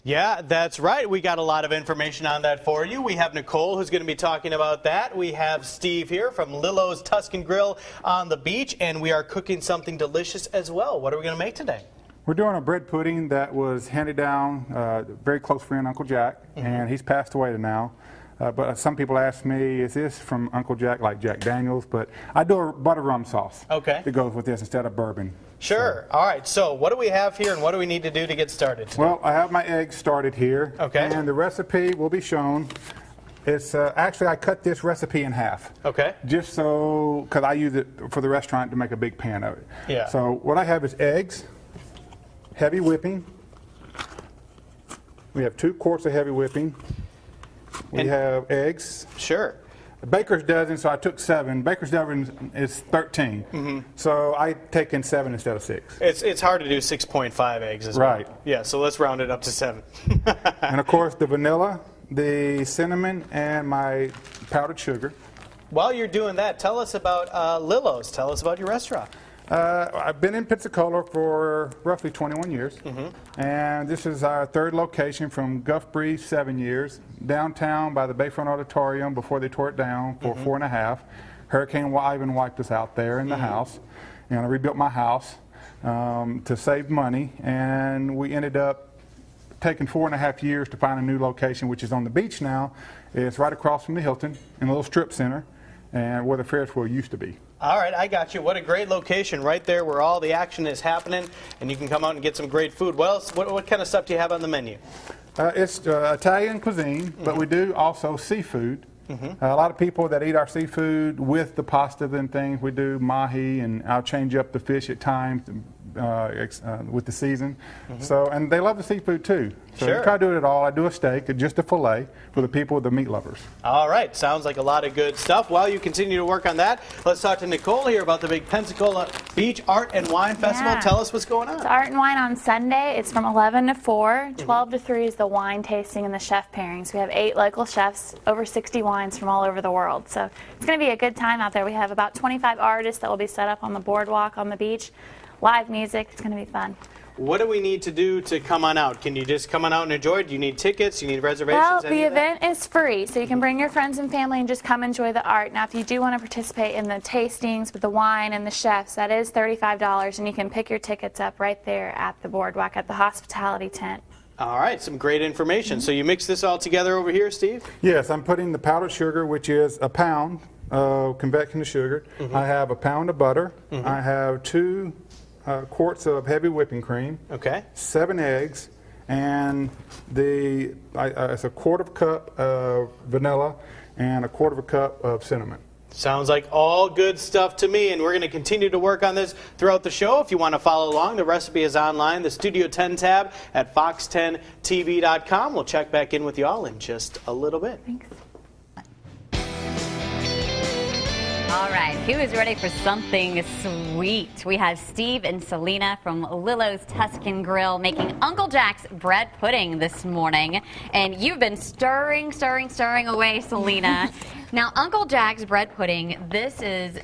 Yeah, that's right. We got a lot of information on that for you. We have Nicole who's going to be talking about that. We have Steve here from Lillo's Tuscan Grill on the beach, and we are cooking something delicious as well. What are we going to make today? We're doing a bread pudding that was handed down, very close friend, Uncle Jack, and he's passed away now. But some people ask me, is this from Uncle Jack, like Jack Daniels? But I do a butter rum sauce that goes with this instead of bourbon. Sure. So. All right. So what do we have here, and what do we need to do to get started today? Well, I have my eggs started here. Okay. And the recipe will be shown. It's actually, I cut this recipe in half. Okay. Just so, because I use it for the restaurant to make a big pan of it. Yeah. So what I have is eggs, heavy whipping. We have 2 quarts of heavy whipping. We have eggs. Sure. Baker's dozen, so I took 7. Baker's dozen is 13. So I take in 7 instead of 6. It's hard to do 6.5 eggs as well. Right. Yeah, so let's round it up to 7. And of course the vanilla, the cinnamon, and my powdered sugar. While you're doing that, tell us about Lillo's. Tell us about your restaurant. I've been in Pensacola for roughly 21 years, and this is our 3rd location from Gulf Breeze, 7 years, downtown by the Bayfront Auditorium before they tore it down for 4.5. Hurricane Ivan wiped us out there in the house, and I rebuilt my house to save money, and we ended up taking 4.5 years to find a new location, which is on the beach now. It's right across from the Hilton in a little strip center, and where the Ferris wheel used to be. All right, I got you. What a great location right there where all the action is happening, and you can come out and get some great food. What else? What kind of stuff do you have on the menu? It's Italian cuisine, but we do also seafood. A lot of people that eat our seafood with the pastas and things, we do mahi, and I'll change up the fish at times with the season. So, and they love the seafood too. So Sure. you try to do it all. I do a steak, just a fillet for the people, the meat lovers. All right, sounds like a lot of good stuff. While you continue to work on that, let's talk to Nicole here about the big Pensacola Beach Art and Wine Festival. Yeah. Tell us what's going on. It's Art and Wine on Sunday. It's from 11 to 4. 12 to 3 is the wine tasting and the chef pairings. We have 8 local chefs, over 60 wines from all over the world. So it's going to be a good time out there. We have about 25 artists that will be set up on the boardwalk on the beach. Live music. It's going to be fun. What do we need to do to come on out? Can you just come on out and enjoy it? Do you need tickets? Do you need reservations? Well, the event is free, so you can bring your friends and family and just come enjoy the art. Now, if you do want to participate in the tastings with the wine and the chefs, that is $35, and you can pick your tickets up right there at the boardwalk at the hospitality tent. All right, some great information. So you mix this all together over here, Steve? Yes, I'm putting the powdered sugar, which is a pound of convection sugar. I have a pound of butter. I have 2 quarts of heavy whipping cream, 7 eggs, and it's a 1/4 cup of vanilla and a 1/4 cup of cinnamon. Sounds like all good stuff to me, and we're going to continue to work on this throughout the show. If you want to follow along, the recipe is online, the Studio 10 tab at fox10tv.com. We'll check back in with you all in just a little bit. Thanks. All right, who is ready for something sweet? We have Steve and Selena from Lillo's Tuscan Grill making Uncle Jack's bread pudding this morning. And you've been stirring away, Selena. Now, Uncle Jack's bread pudding,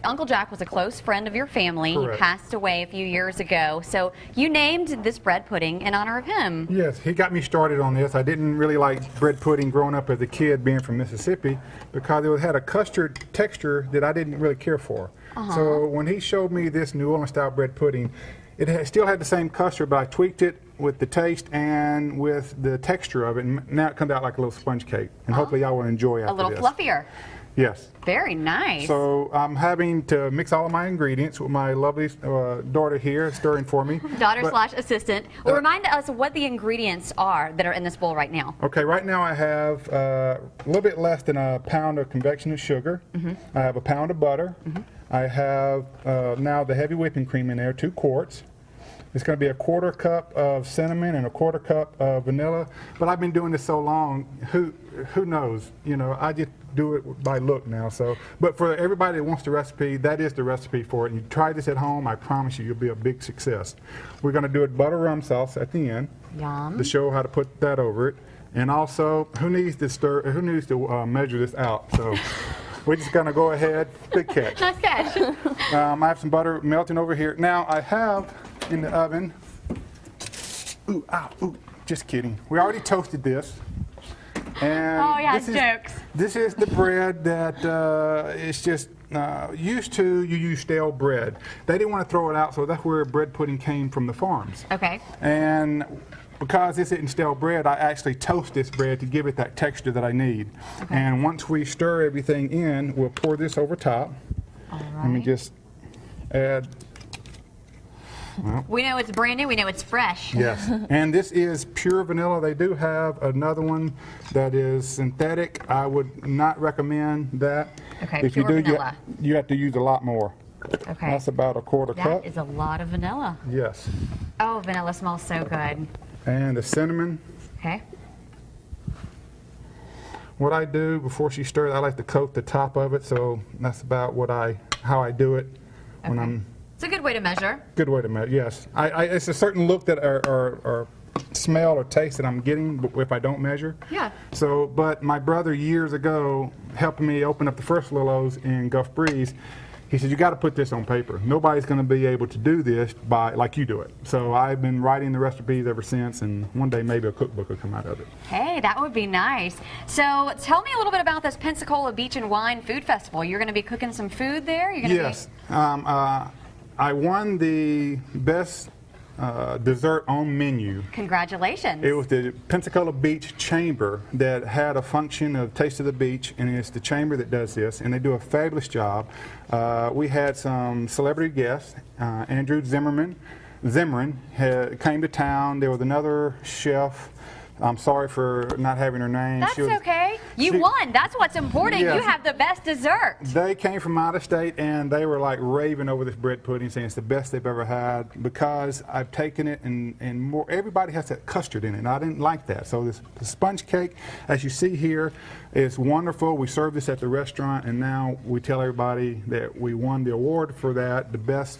Uncle Jack was a close friend of your family. Correct. He passed away a few years ago. So you named this bread pudding in honor of him. Yes, he got me started on this. I didn't really like bread pudding growing up as a kid being from Mississippi because it had a custard texture that I didn't really care for. So when he showed me this New Orleans style bread pudding, still had the same custard, but I tweaked it with the taste and with the texture of it, and now it comes out like a little sponge cake. And hopefully y'all will enjoy after A little this. fluffier. Yes. Very nice. So I'm having to mix all of my ingredients with my lovely daughter here stirring for me. Daughter/assistant. Well, remind us what the ingredients are that are in this bowl right now. Okay, right now I have a little bit less than a pound of convection sugar. I have a pound of butter. I have now the heavy whipping cream in there, 2 quarts. It's going to be a 1/4 cup of cinnamon and a 1/4 cup of vanilla. But I've been doing this so long, who knows? You know, I just do it by look now. So, but for everybody that wants the recipe, that is the recipe for it. And you try this at home, I promise you, you'll be a big success. We're going to do it butter rum sauce at the end. Yum. To show how to put that over it. And also, who needs to measure this out? So. We're just going to go ahead. Good catch. Nice catch. I have some butter melting over here. Now I have in the oven. just kidding. We already toasted this. And Oh, yeah, this jokes. This is the bread that is just used to, you use stale bread. They didn't want to throw it out, so that's where bread pudding came from the farms. Okay. And because this isn't stale bread, I actually toast this bread to give it that texture that I need. Okay. And once we stir everything in, we'll pour this over top. All Let me right. just add. We know it's brand new. We know it's fresh. Yes, and this is pure vanilla. They do have another one that is synthetic. I would not recommend that. Okay, if you pure do, vanilla. you have to use a lot more. Okay. That's about a quarter cup. That is a lot of vanilla. Yes, Oh, vanilla smells so good. and the cinnamon. Okay. What I do before she stirs, I like to coat the top of it. So that's about how I do it when Okay. I'm. It's a good way to measure. Good way to measure. Yes, it's a certain look that or smell or taste that I'm getting if I don't measure. Yeah. So, but my brother years ago helped me open up the first Lillo's in Gulf Breeze. He said, you got to put this on paper. Nobody's going to be able to do this like you do it. So I've been writing the recipes ever since, and one day maybe a cookbook will come out of it. Hey, that would be nice. So tell me a little bit about this Pensacola Beach and Wine Food Festival. You're going to be cooking some food there? You're going to Yes. I won the best dessert on menu. Congratulations. It was the Pensacola Beach Chamber that had a function of Taste of the Beach, and it's the chamber that does this, and they do a fabulous job. We had some celebrity guests. Andrew Zimmerman came to town. There was another chef. I'm sorry for not having her name. That's okay. You won. That's what's important. Yes. You have the best dessert. They came from out of state, and they were like raving over this bread pudding, saying it's the best they've ever had because I've taken it and more. Everybody has that custard in it, and I didn't like that. So the sponge cake, as you see here, is wonderful. We serve this at the restaurant, and now we tell everybody that we won the award for that, the best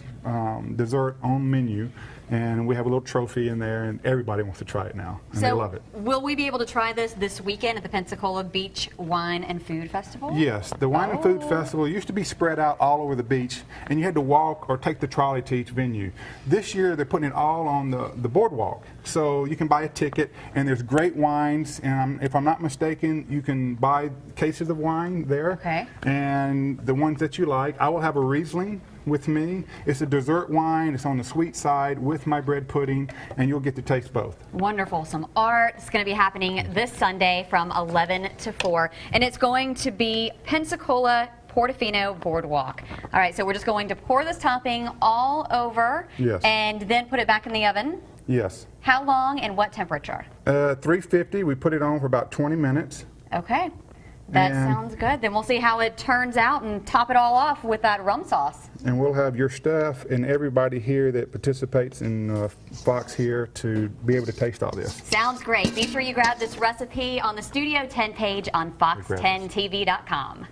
dessert on menu. And we have a little trophy in there, and everybody wants to try it now, and they love it. Will we be able to try this weekend at the Pensacola Beach Wine and Food Festival? Yes, the Wine and Food Festival used to be spread out all over the beach, and you had to walk or take the trolley to each venue. This year, they're putting it all on the boardwalk, so you can buy a ticket, and there's great wines, and if I'm not mistaken, you can buy cases of wine there, Okay. and the ones that you like. I will have a Riesling with me. It's a dessert wine. It's on the sweet side with my bread pudding, and you'll get to taste both. Wonderful. Some art is going to be happening this Sunday from 11 to 4, and it's going to be Pensacola Portofino Boardwalk. All right, so we're just going to pour this topping all over Yes. and then put it back in the oven. Yes. How long and what temperature? 350. We put it on for about 20 minutes. Okay. That And- sounds good. Then we'll see how it turns out and top it all off with that rum sauce. And we'll have your staff and everybody here that participates in Fox here to be able to taste all this. Sounds great. Be sure you grab this recipe on the Studio 10 page on fox10tv.com.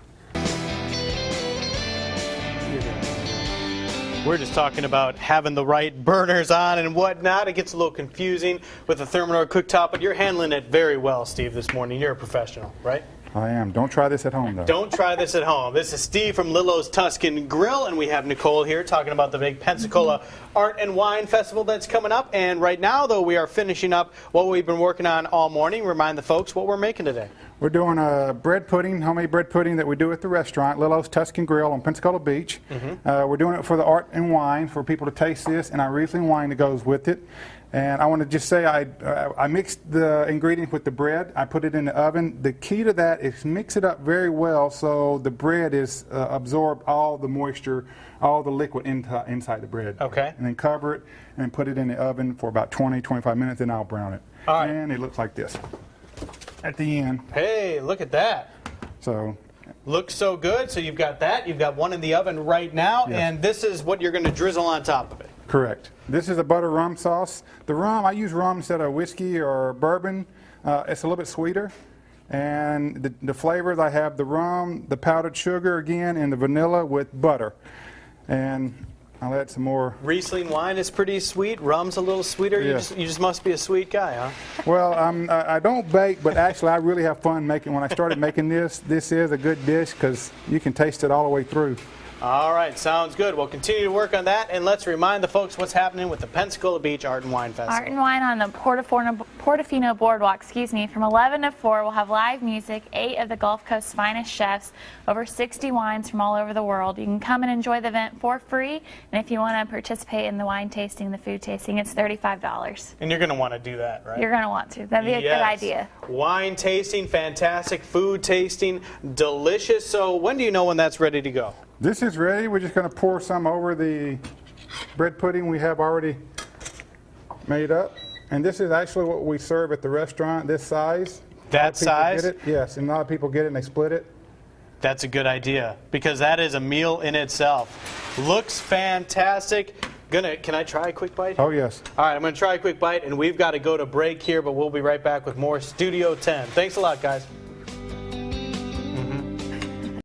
We're just talking about having the right burners on and whatnot. It gets a little confusing with the Thermador cooktop, but you're handling it very well, Steve, this morning. You're a professional, right? I am. Don't try this at home, though. Don't try this at home. This is Steve from Lillo's Tuscan Grill, and we have Nicole here talking about the big Pensacola Art and Wine Festival that's coming up. And right now, though, we are finishing up what we've been working on all morning. Remind the folks what we're making today. We're doing a bread pudding, homemade bread pudding that we do at the restaurant, Lillo's Tuscan Grill on Pensacola Beach. We're doing it for the art and wine, for people to taste this, and our Riesling wine that goes with it. And I want to just say I mixed the ingredients with the bread. I put it in the oven. The key to that is mix it up very well so the bread is absorb all the moisture, all the liquid inside the bread. Okay. And then cover it and then put it in the oven for about 20, 25 minutes, then I'll brown it. All right. And it looks like this at the end. Hey, look at that. So Looks so good. So you've got that. You've got one in the oven right now, Yes. and this is what you're going to drizzle on top of it. correct. This is a butter rum sauce. The rum, I use rum instead of whiskey or bourbon. It's a little bit sweeter. And the flavors, I have the rum, the powdered sugar again, and the vanilla with butter. And I'll add some more. Riesling wine is pretty sweet. Rum's a little sweeter. Yeah. You just must be a sweet guy, huh? Well, I don't bake, but actually I really have fun making. When I started making this is a good dish because you can taste it all the way through. All right, sounds good. We'll continue to work on that, and let's remind the folks what's happening with the Pensacola Beach Art and Wine Festival. Art and Wine on the Portofino Boardwalk, from 11 to 4. We'll have live music, 8 of the Gulf Coast's finest chefs, over 60 wines from all over the world. You can come and enjoy the event for free, and if you want to participate in the wine tasting, the food tasting, it's $35. And you're going to want to do that, right? You're going to want to. That'd be a good idea. Wine tasting, fantastic. Food tasting, delicious. So when do you know when that's ready to go? This is ready. We're just going to pour some over the bread pudding we have already made up. And this is actually what we serve at the restaurant, this size. That size? Get it? Yes, and a lot of people get it and they split it. That's a good idea, because that is a meal in itself. Looks fantastic. Can I try a quick bite? Oh, yes. All right, I'm going to try a quick bite, and we've got to go to break here, but we'll be right back with more Studio 10. Thanks a lot, guys.